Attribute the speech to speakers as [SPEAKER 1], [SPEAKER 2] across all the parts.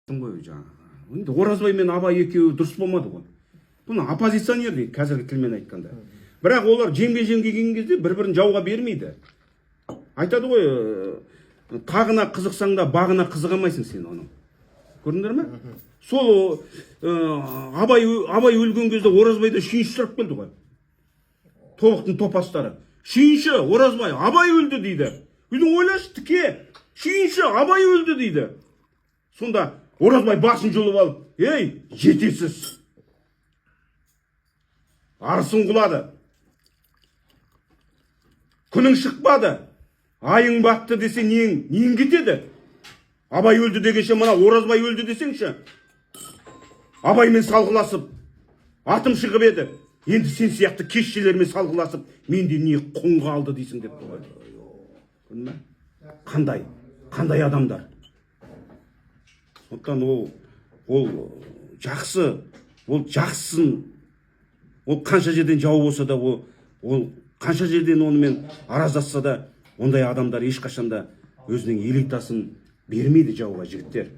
[SPEAKER 1] ғой жаңағы. Енді Оразбай мен Абай екеуі дұрыс болмады ғой. Бұны оппозиционер дейді, қазіргі тілмен айтқанда. Бірақ олар жеңге келген кезде бір-бірін жауға бермейді. Айтады ғой, тағына қызықсаң да бағына қызығамайсың сен оның. Көрдіңдер ме? Сол Абай өлген кезде Оразбайда шүйінші сұрап келді ғой. Тобықтың топастары. Шүйінші, Оразбай, Абай өлді дейді. Үйдің ойлашы, тіке, шүйінші, Абай өлді дейді. Сонда Оразбай басын жұлып алып, ей, жетесіз. Арысың құлады. Күнің шықпады. Айың батты десе нең кетеді? Абай өлді дегенше мына Оразбай өлді десеңші. Абаймен салғыласып, атым шығып еді. Енді сен сияқты кешшілермен салғыласып, менде не құн қалды дейсің деп тұр. Көрдің бе? Қандай адамдар. Сондықтан ол жақсы, ол жақсысын, ол қанша жерден жау болса да, ол қанша жерден онымен араздасса да, ондай адамдар ешқашанда өзінің элитасын бермейді жауға, жігіттер.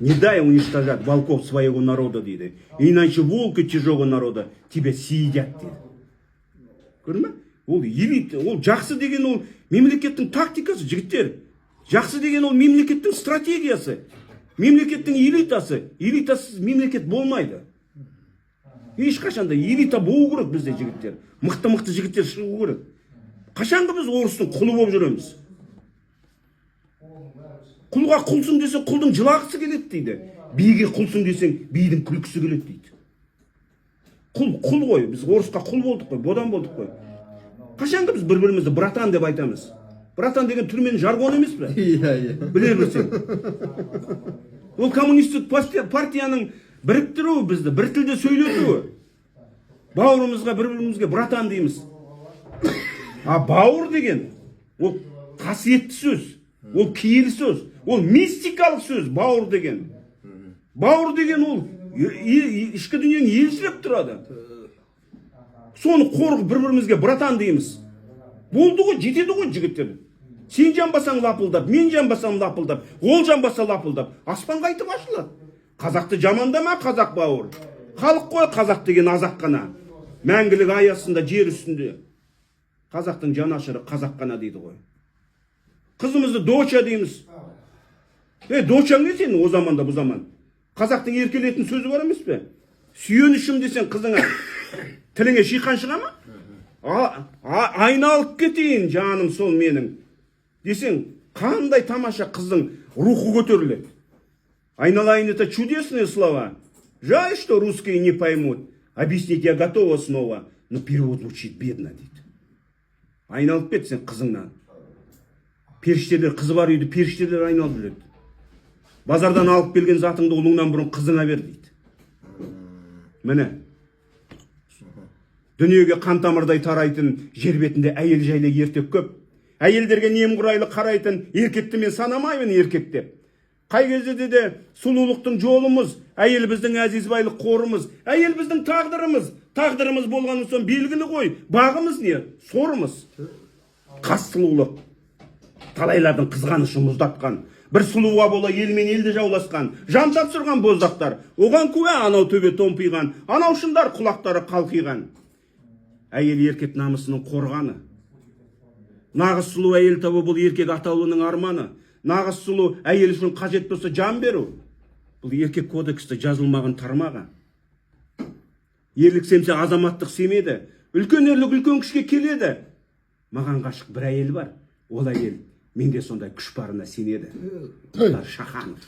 [SPEAKER 1] Не дай уничтожать волков своего народа дейді. Иначе волки чужого народа тебя съедят дейді. Көрдің бе? Ол элита, ол жақсы деген ол мемлекеттің тактикасы, жігіттер. Жақсы деген ол мемлекеттің стратегиясы. Мемлекеттің элитасы. Элитасыз мемлекет болмайды. Ешқашанда элита болу керек бізде, жігіттер. Мықты жігіттер шығу керек. Қашанғы біз орыстың құлы болып жүреміз? Құлға құлсың десе, құлдың жылағысы келеді дейді. Биге құлсың десең, бидің күлкісі келеді дейді. Құл ғой, біз орысқа құл болдық қой, бодан болдық қой. Қашанғы біз бір-бірімізді братан деп айтамыз? Братан деген түрмен жаргон емес пе? Біле білсең. Ол коммунистік партияның біріктіруі бізді, бір тілде сөйлетуі. Бауырымызға, бір-бірімізге братан дейміз. А бауыр деген, ол қасиетті сөз, ол киелі сөз, ол мистикалық сөз, бауыр деген. Бауыр деген ол ішкі дүниені елшілеп тұрады. Соны қорғып бір-бірімізге братан дейміз. Болды ғой, жетеді ғой, жігіттер. Сен жанбасаң лапылдап, мен жанбасам лапылдап, ол жанбаса лапылдап, аспан қайтып ашылады. Қазақты жамандама, қазақ бауыр. Халық қой қазақ деген азақ қана. Мәңгілік аясында, жер үстінде. Қазақтың жанашыры қазақ қана дейді ғой. Қызымызды доча дейміз. Дочаң не сен о заманда бұл заман? Қазақтың еркелетін сөзі бар емес пе? Сүйенішім десең қызыңа тіліңе шиқан шыға ма? Айналып кетейін жаным сол менің. Десең, қандай тамаша қыздың рухы көтеріледі. Айналайын, это чудесные слова. Жаль, что русские не поймут. Объяснить я готова снова, но перевод звучит бедно дейді. Айналып кетсең қызыңнан. Періштелер, қызы бар үйді періштелер айналып жүреді. Базардан алып келген затыңды ұлыңнан бұрын қызыңа бер дейді. Міне. Дүниеге қан тамырдай тарайтын жер бетінде әйел жайлы ертек көп. Әйелдерге немқұрайлы қарайтын еркекті мен санамаймын еркек деп. Қай кезде де сұлулықтың жолымыз, әйел біздің әзизбайлық қорымыз, әйел біздің тағдырымыз. Тағдырымыз болғанын соң белгілі ғой. Бағымыз не? Сорымыз. Қас сұлулық. Талайлардың қызғанышы мұздатқан. Бір сұлуға бола елмен елді жауласқан. Жан тапсырған боздақтар. Оған куә анау төбе томпиған. Анау шындар құлақтары қалқиған. Әйел еркек намысының қорғаны. Нағыз сұлу әйел табу бұл еркек атаулының арманы. Нағыз сұлу әйел үшін қажет болса жан беру. Бұл еркек кодексте жазылмаған тармағы. Ерлік семсе азаматтық семеді. Үлкен ерлік үлкен күшке келеді. Маған ғашық бір әйел бар. Ол әйел менде сондай күш барына сенеді. Шаханов.